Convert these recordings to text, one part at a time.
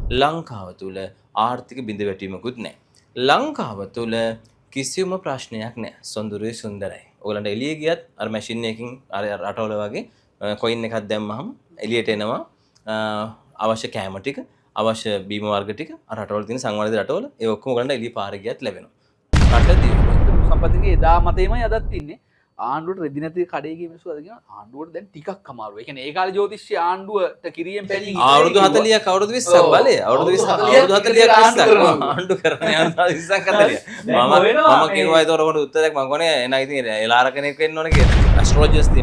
ලංකාව තුල ආර්ථික බිඳවැටීමකුත් නැහැ. ලංකාව තුල කිසිම ප්‍රශ්නයක් නැහැ. සොඳුරුයි සුන්දරයි. ඕගලන්ට එළිය ගියත් අර මැෂින් එකකින් අර රටවල වගේ කොයින් එකක් දැම්මහම එළියට එනවා අවශ්‍ය කැම ටික, අවශ්‍ය බීම වර්ග ටික අර රටවල තියෙන සංවර්ධිත රටවල ඒ ඔක්කොම ඔයගලන්ට එළිය පාරේ ගියත් ලැබෙනවා. රට දියුණුව. සම්පතිගේ එදා මතේමයි අදත් ඉන්නේ. ආණ්ඩුවට රෙදි නැති කඩේ ගිය මිනිස්සු අද කියනවා ආණ්ඩුවට දැන් ටිකක් අමාරුයි. ඒ කියන්නේ ඒ කාලේ ජ්‍යොතිෂ්‍ය ආණ්ඩුවට කිරියෙන් පැණි අවුරුදු 40ක අවුරුදු 20ක් බලය අවුරුදු 40ක් ආණ්ඩු කරන යන 20ක් 40ක් මම කිව්වා ඒතකොට උත්තරයක් මම කොනේ එන ඉතින් එලාර කෙනෙක් වෙන්න ඕනේ කියලා. ඇස්ට්‍රොලොජිස්ට්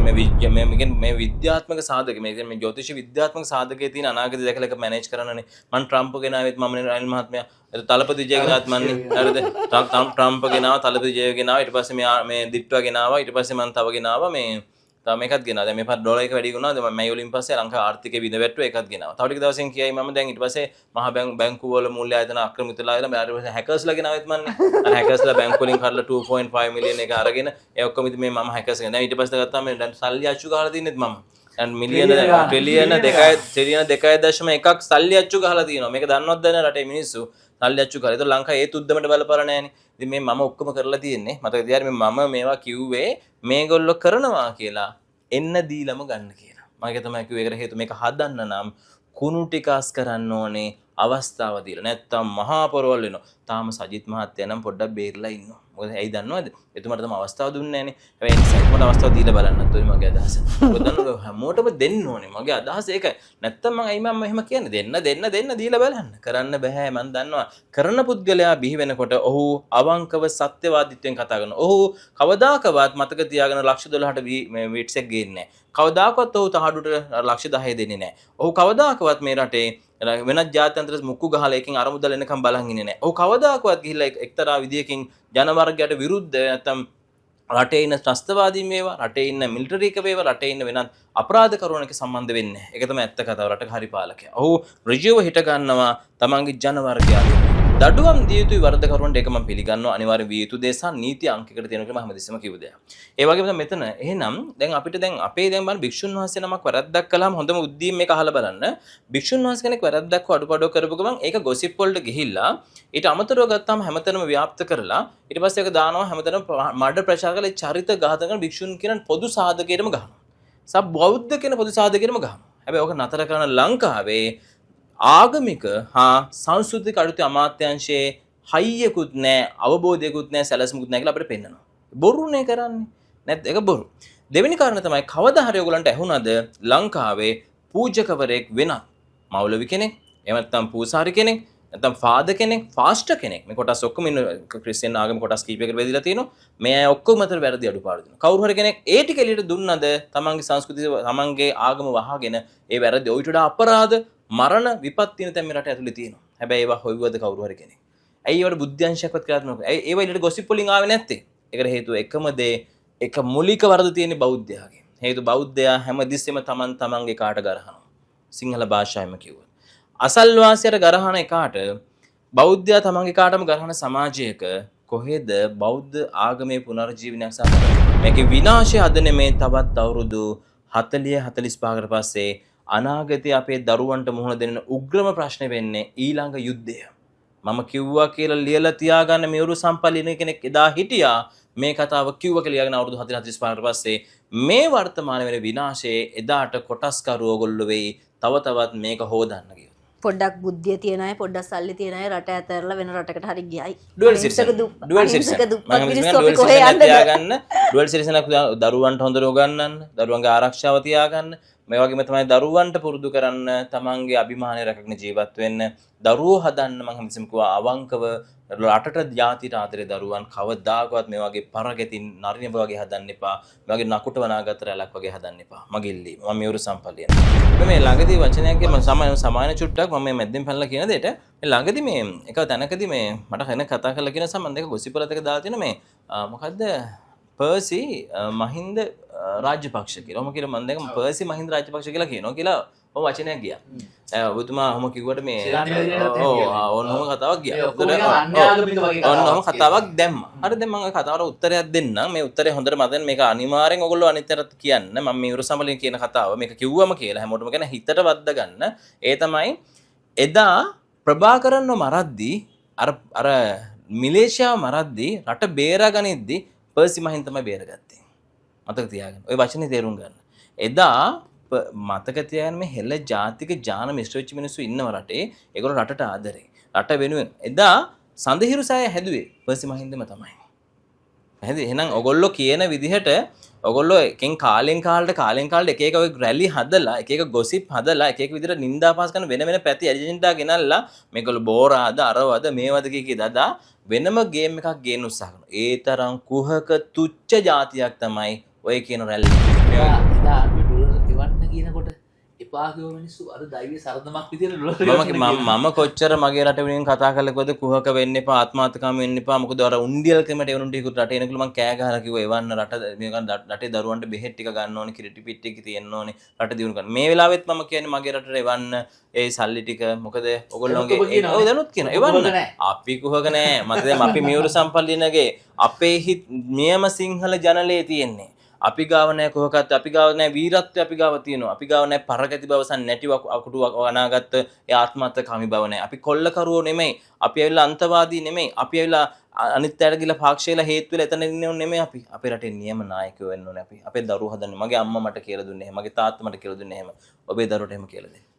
මේ විද්‍යාත්මක සාධක මේ ජ්‍යොතිෂ විද්‍යාත්මක සාධකයේ තියෙන අනාගතය දැකලා එක මැනේජ් කරන්නනේ. මම ට්‍රම්ප් ගෙනාවෙත් මම රනිල් මහත්මයා තලපති විජය ගෙනාවත් මන්නේ හරිද ට්‍රම්ප් ගෙනාවා තලපති විජය ගෙනාවා ඊට පස්සේ මේ දිට්ටුවා ගෙනාවා ඊට පස්සේ මම තව ගෙනාවා මේ තව මේකත් ගෙනාවා දැන් මේ පාර ඩොලර් එක වැඩි වුණා දැන් මම වලින් පස්සේ ලංකාවේ ආර්ථිකය විඳ වැටුවා ඒකත් ගෙනාවා තව ටික දවසෙන් කියයි මම දැන් ඊට පස්සේ මහා බැංකුව වල මූල්‍ය ආයතන ආක්‍රමිතලා ඉලා ඊට පස්සේ හැකර්ස්ලා ගෙනාවෙත් මන්නේ අර හැකර්ස්ලා බැංකුව වලින් කරලා 2.5 මිලියන් එක අරගෙන ඒ ඔක්කොම ඉතින් මේ මම හැකර්ස් ගෙනා දැන් ඊට පස්සේ ගත්තාම මේ දැන් සල්ලි අච්චු ගහලා තින්නෙත් මම දැන් මිලියන ට්‍රිලියන 2.1ක් සල්ලි අච්චු ගහලා තියෙනවා මේක දන්නවද දැන් රටේ මිනිස්සු සල්ලි අච්චු කරලා. ඒක ලංකාවේ ඒත් උද්දමට බලපාලා නැහැනේ. ඉතින් මේ මම ඔක්කොම කරලා තියෙන්නේ. මතක තියාගන්න මම මේවා කිව්වේ මේගොල්ලෝ කරනවා කියලා එන්න දීලම ගන්න කියලා. මම ඒක තමයි කිව්වේ. ඒකට හේතුව මේක හදන්න නම් කුණු ටික අස් කරන්න ඕනේ අවස්ථාව දීලා. නැත්තම් මහා පොරවල් වෙනවා. තාම සජිත් මහත්තයා නම් පොඩ්ඩක් බේරලා ඉන්නවා. මොකද ඇයි දන්නවද? එතුමාට තම අවස්ථාව දුන්නේ නැහනේ. හැබැයි එතුමාට අවස්ථාව දීලා බලන්නත් ඔය මගේ අදහස. මොකද දන්නවද හැමෝටම දෙන්න ඕනේ. මගේ අදහස ඒකයි. නැත්තම් මම එහෙම කියන්නේ දෙන්න දීලා බලන්න. කරන්න බෑ මම දන්නවා. කරන පුද්ගලයා බිහි වෙනකොට ඔහු අවංකව සත්‍යවාදීත්වයෙන් කතා කරනවා. ඔහු කවදාකවත් මතක තියාගෙන ලක්ෂ 12ට මේ වීට්ස් එක ගේන්නේ නැහැ. කවදාකවත් ඔහු තහඩුවට ලක්ෂ 10 දෙන්නේ නැහැ. ඔහු කවදාකවත් මේ රටේ වෙනත් ජාත්‍යන්තර මුක්කු ගහලා එකකින් අරමුදල් එනකම් බලන් ඉන්නේ නැහැ. ඔහු කවදාකවත් ගිහිල්ලා එක්තරා විදියකින් ජනවර්ගයට විරුද්ධ නැත්නම් රටේ ඉන්න ත්‍රස්තවාදීන් වේවා, රටේ ඉන්න මිලිටරි එක වේවා, රටේ ඉන්න වෙනත් අපරාධකරුවන් එක්ක සම්බන්ධ වෙන්නේ නැහැ. ඒක තමයි ඇත්ත කතාව. රටක හරි පාලකයා. ඔහු ඍජුව හිට ගන්නවා තමන්ගේ ජනවර්ගයාට. දඩුවම් දිය යුතුයි වරදකරුවන්ට ඒක මම පිළිගන්නවා. අනිවාර්ය විය යුතු දේ සහ නීති අංකයකට තියෙනවා කියලා මම හැමදෙස්සම කිව්ව දෙයක්. ඒ වගේම තමයි මෙතන එහෙනම් දැන් අපිට දැන් අපේ දැන් බලන්න භික්ෂුන් වහන්සේ නමක් වැරද්දක් කළාම හොඳම උද්දීම මේක අහලා බලන්න. භික්ෂුන් වහන්සේ කෙනෙක් වැරද්දක් අඩුපාඩු කරපු ගමන් ඒක ගොසිප් වලට ගිහිල්ලා ඊට අමතරව ගත්තාම හැමතැනම ව්‍යාප්ත කරලා ඊට පස්සේ ඒක දානවා හැමතැනම මඩ ප්‍රචාර කරලා චරිත ඝාතන කරන භික්ෂුන් කියන පොදු සාධකයටම ගහනවා. සබ් බෞද්ධ කියන පොදු සාධකයටම ගහනවා. හැබැයි ඕක නතර කරන ලංකාවේ ආගමික හා සංස්කෘතික අලුත් අමාත්‍යාංශයේ හයියකුත් නැහැ අවබෝධයකුත් නැහැ සැලසුමකුත් නැහැ කියලා අපිට පෙන්නනවා. බොරුනේ කරන්නේ. නැත්නම් ඒක බොරු. දෙවෙනි කාරණා තමයි කවදා හරි ඔයගලන්ට ඇහුණාද ලංකාවේ පූජකවරයෙක් වෙනත් මෞලවි කෙනෙක් එහෙම නැත්නම් පූසාරි කෙනෙක් නැත්නම් ෆාදර් කෙනෙක් ෆාස්ටර් කෙනෙක් මේ කොටස් ඔක්කොම ඉන්න ක්‍රිස්තියානි ආගම කොටස් කීපයකට බෙදලා තියෙනවා. මේ අය ඔක්කොම අතර වැරදි අඩුපාඩු දෙනවා. කවුරු හරි කෙනෙක් ඒ ටික එළියට දුන්නද තමන්ගේ සංස්කෘතිය තමන්ගේ ආගම වහගෙන ඒ වැරදි ඔයිට වඩා අපරාධ මරණ විපත් තියෙන තැන් මේ රට ඇතුලේ තියෙනවා. හැබැයි ඒවා හොයුවද කවුරු හරි කෙනෙක්. ඇයි ඒවට බුද්ධාංශයක්වත් කරන්නේ නැහැ. ඇයි ඒවා ඊට ගොසිප් වලින් ආවේ නැත්තේ? ඒකට හේතුව එකම දේ එක මූලික වරද තියෙන්නේ බෞද්ධයාගේ. හේතුව බෞද්ධයා හැමදෙස්සෙම තමන්ගේ කාට ගරහනවා. සිංහල භාෂාවෙම කිව්වොත්. අසල්වාසියට ගරහන එකාට බෞද්ධයා තමන්ගේ කාටම ගරහන සමාජයක කොහෙද බෞද්ධ ආගමේ පුනර්ජීවනයක් සාධාරණ මේකේ විනාශය අද නෙමේ තවත් අවුරුදු 40 45කට පස්සේ අනාගතයේ අපේ දරුවන්ට මුහුණ දෙන්න උග්‍රම ප්‍රශ්නේ වෙන්නේ ඊළඟ යුද්ධය. මම කිව්වා කියලා ලියලා තියාගන්න මෙවරු සම්පල්ලින කෙනෙක් එදා හිටියා මේ කතාව කිව්වා කියලා ලියාගෙන අවුරුදු 45කට පස්සේ මේ වර්තමාන වෙන විනාශයේ එදාට කොටස්කරු ඕගොල්ලෝ වෙයි තව තවත් මේක හෝදන්න කියලා. පොඩ්ඩක් බුද්ධිය තියන අය පොඩ්ඩක් සල්ලි තියන අය රට ඇතරලා වෙන රටකට හරි ගියයි. ඩුවල් සිටිසන් ඩුවල් සිටිසන් දරුවන්ට හොඳට උගන්වන්න, දරුවන්ගේ ආරක්ෂාව තියාගන්න, මේ වගේම තමයි දරුවන්ට පුරුදු කරන්න තමන්ගේ අභිමානය රැකගෙන ජීවත් වෙන්න, දරුවෝ හදන්න මම හැමතිස්සෙම කිව්වා අවංකව රටට ජාතියට ආදරේ දරුවන් කවදාකවත් මේ වගේ පරගෙතින් නරිනබ වගේ හදන්න එපා. මේ වගේ නකුට වනාගත රැලක් වගේ හදන්න එපා. මගේ ඉල්ලීම. මම මෙවරු සම්පල්ලියන. මේ ළඟදී වචනයක් කිය මම සමාන චුට්ටක් මම මේ මැද්දෙන් පැනලා කියන දෙයට මේ ළඟදී මේ එක තැනකදී මේ මට කෙනෙක් කතා කරලා කියන සම්බන්ධ එක ගොසිප් වලට දාලා තියෙන මේ මොකද්ද පර්සි මහින්ද රාජපක්ෂ කියලා. ඔහොම කියලා මම දැන් පර්සි මහින්ද රාජපක්ෂ කියලා කියනවා කියලා ඔය වචනයක් ගියා. ඔබතුමා ඔහොම කිව්වට මේ ඕනම කතාවක් ගියා. ඕනම කතාවක් දැම්මා. හරි දැන් මම ඔය කතාවට උත්තරයක් දෙන්නම්. මේ උත්තරේ හොඳට මතක මේක අනිවාර්යෙන් ඔයගොල්ලෝ අනිතරත් කියන්න. මම මේ ඉරුසමලින් කියන කතාව මේක කිව්වම කියලා හැමෝටම කියන හිතට වද්දා ගන්න. ඒ තමයි එදා ප්‍රභාකරන්ව මරද්දී අර මිලේෂියාව මරද්දී රට බේරාගනිද්දී පර්සි මහින් තමයි බේරගත්තේ. මතක තියාගන්න. ওই වචනේ තේරුම් ගන්න. එදා මතක තියාගන්න මේ හෙළ ජාතික ජාන මිශ්‍ර වෙච්ච මිනිස්සු ඉන්නව රටේ. ඒගොල්ලෝ රටට ආදරේ. රට වෙනුවෙන් එදා සඳහිරු සාය හැදුවේ පර්සි මහින්දම තමයි. පැහැදිලි? එහෙනම් ඔයගොල්ලෝ කියන විදිහට ඔයගොල්ලෝ එකෙන් කාලෙන් කාලට එක එක ඔය රැලි හදලා එක එක ගොසිප් හදලා එක එක විදිහට නින්දා පාස් කරන වෙන වෙන පැති ඇජෙන්ඩා ගෙනල්ලා මේගොල්ලෝ බෝරාද අරවද මේවද කී දදා වෙනම ගේම් එකක් ගේන්න උත්සාහ කරනවා. ඒ තරම් කුහක තුච්ච જાතියක් තමයි ඔය කියන රැලි. එදා අපි ඩොලර් එවන්න කියනකොට එපා කියව මිනිස්සු අර දෛවයේ සරදමක් විදියට ඩොලර් මම කොච්චර මගේ රට වෙනුවෙන් කතා කරලා කිව්වද කුහක වෙන්න එපා ආත්මාර්ථකාම වෙන්න එපා මොකද අර උන්ඩියල් ක්‍රමයට එවනුන්ට ඉක්ු රට එනකල මම කෑ ගහලා කිව්වා එවන්න රට මේකන් රටේ දරුවන්ට බෙහෙත් ටික ගන්න ඕනේ කිරිටි පිට් ටික තියෙන්න ඕනේ රට දියුණු කරන්න මේ වෙලාවෙත් මම කියන්නේ මගේ රටට එවන්න ඒ සල්ලි ටික මොකද ඔයගොල්ලෝගේ ඔව් දැනුත් කියන එවන්න අපි කුහක නෑ මත දැන් අපි මියුරු සම්පල්ලිනගේ අපේ හිත් නියම සිංහල ජනලයේ තියෙන්නේ අපි ගාව නැහැ කොහොකත් අපි ගාව නැහැ වීරත්වය අපි ගාව තියෙනවා අපි ගාව නැහැ පරගති බව සන් නැටිව අකුටු අනාගත ඒ ආත්මార్థකාමී බව නැහැ අපි කොල්ලකරුවෝ නෙමෙයි අපි ඇවිල්ලා අන්තවාදී නෙමෙයි අපි ඇවිල්ලා අනිත් පැයට ගිහලා පාක්ෂේලා හේතු වෙලා එතන ඉන්නව නෙමෙයි අපි අපේ රටේ නියම නායකයෝ වෙන්න ඕනේ අපි අපේ දරුවෝ හදන්නේ මගේ අම්මා මට කියලා දුන්නේ එහෙම මගේ තාත්තා මට කියලා දුන්නේ එහෙම ඔබේ දරුවට එහෙම කියලා දෙන්න